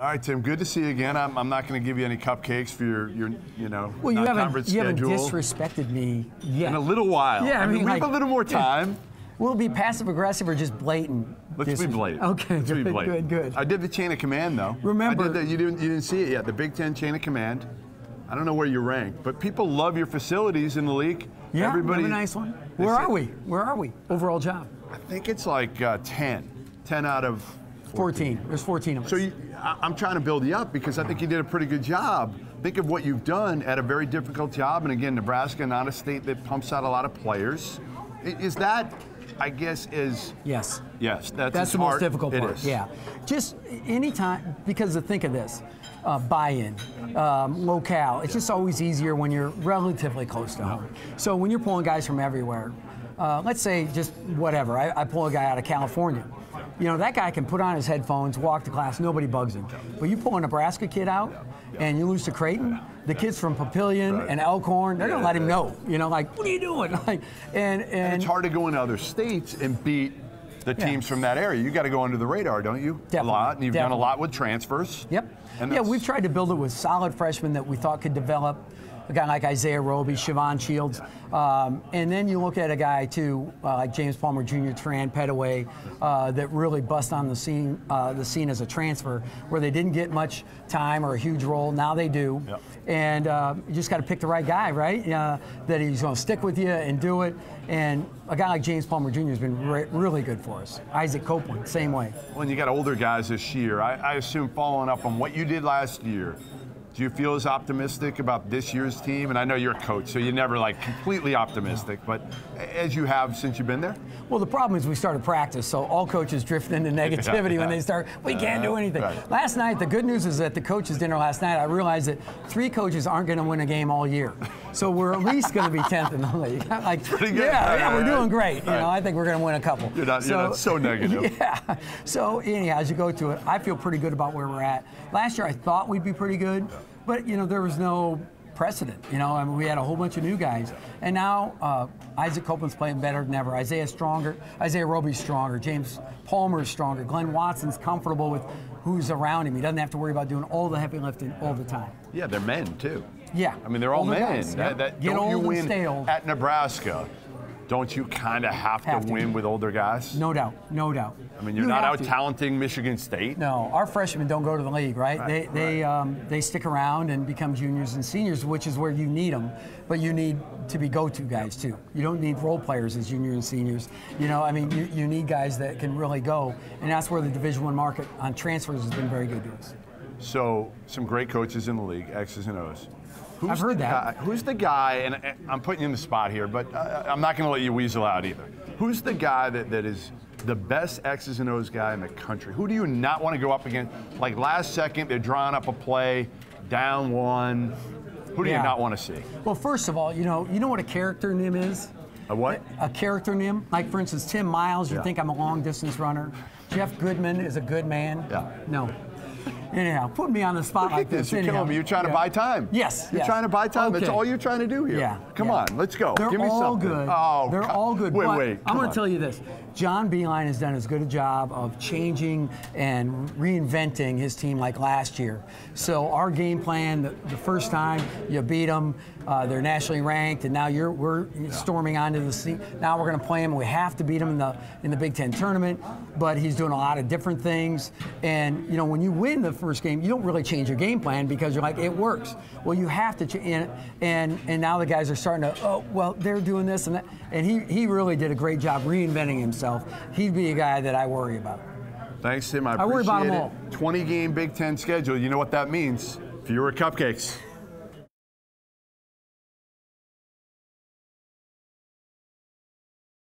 All right, Tim. Good to see you again. I'm not going to give you any cupcakes for your well, you haven't schedule. disrespected me yet. In a little while. Yeah, I mean, we have a little more time. Will it be passive aggressive or just blatant? Let's be blatant. Okay, Let's be blatant. good. I did the chain of command though. Remember, you didn't see it yet. The Big Ten chain of command. I don't know where you rank, but people love your facilities in the league. Yeah, everybody. We have a nice one. Where are we? Where are we? Overall job. I think it's like 10 out of 14. There's 14 of us. So I'm trying to build you up because I think you did a pretty good job. Think of what you've done at a very difficult job, and again, Nebraska, not a state that pumps out a lot of players. Is that, I guess, is... Yes. Yes, that's the most difficult part. It is. Yeah. Just anytime, because think of this, buy-in, locale. It's just always easier when you're relatively close to home. So when you're pulling guys from everywhere, let's say just whatever, I pull a guy out of California. You know, that guy can put on his headphones, walk to class, nobody bugs him. But you pull a Nebraska kid out and you lose to Creighton, the kids from Papillion and Elkhorn, they're going to let him know. You know, like, what are you doing? Like, and it's hard to go into other states and beat the teams from that area. You got to go under the radar, don't you? Definitely. A lot, and you've done a lot with transfers. Yep. Yeah, we've tried to build it with solid freshmen that we thought could develop. A guy like Isaiah Roby, Siobhan Shields. And then you look at a guy, too, like James Palmer Jr., Tran Petaway, that really bust on the scene as a transfer, where they didn't get much time or a huge role. Now they do. Yep. And you just got to pick the right guy, right? That he's going to stick with you and do it. And a guy like James Palmer Jr. has been really good for us. Isaac Copeland, same way. Well, and you got older guys this year. I assume following up on what you did last year, do you feel as optimistic about this year's team? And I know you're a coach, so you're never like completely optimistic, but as you have since you've been there? Well, the problem is we started practice, so all coaches drift into negativity when they start, we can't do anything. Right. Last night, the good news is at the coaches' dinner last night, I realized that 3 coaches aren't going to win a game all year. So we're at least going to be 10th in the league. Like, pretty good. Yeah, we're doing great. You know, I think we're going to win a couple. You're not so negative. Yeah. So anyhow, as you go to it, I feel pretty good about where we're at. Last year, I thought we'd be pretty good. But, you know, there was no precedent. You know, I mean, we had a whole bunch of new guys. And now Isaac Copeland's playing better than ever. Isaiah's stronger. Isaiah Roby's stronger. James Palmer's stronger. Glenn Watson's comfortable with who's around him. He doesn't have to worry about doing all the heavy lifting all the time. Yeah, they're men, too. Yeah. I mean, they're all men. Guys, Get old and stay old. At Nebraska, don't you kind of have to win with older guys? No doubt. No doubt. I mean, you're not out-talenting Michigan State. No, our freshmen don't go to the league, right? They stick around and become juniors and seniors, which is where you need them. But you need to be go-to guys, too. You don't need role players as juniors and seniors. You know, I mean, you need guys that can really go. And that's where the Division I market on transfers has been very good to us. So, some great coaches in the league, X's and O's. I've heard that. Who's the guy, and I'm putting you in the spot here, but I'm not going to let you weasel out either. Who's the guy that is the best X's and O's guy in the country? Who do you not want to go up against? Like last second, they're drawing up a play, down 1. Who do you not want to see? Well, first of all, you know what a character nim is? A what? A character nim. Like, for instance, Tim Miles, you think I'm a long-distance runner. Jeff Goodman is a good man. Yeah. No. Anyhow, put me on the spot like this. You're killing me. You're trying to buy time. Yes. You're trying to buy time. Okay. That's all you're trying to do here. Yeah. Come on, let's go. They're Give me all something. good. Oh, they're all good. Wait. I'm going to tell you this. John Beilein has done as good a job of changing and reinventing his team like last year. So our game plan, the first time you beat them, they're nationally ranked, and now we're storming onto the scene. Now we're going to play them. We have to beat them in the Big Ten tournament, but he's doing a lot of different things. And you know, when you win the first game, you don't really change your game plan because you're like, it works. Well, you have to change, and now the guys are starting to, oh, well, they're doing this and that, and he really did a great job reinventing himself. He'd be a guy that I worry about. Thanks, Tim. I appreciate worry about them all. 20-game Big Ten schedule. You know what that means? Fewer cupcakes.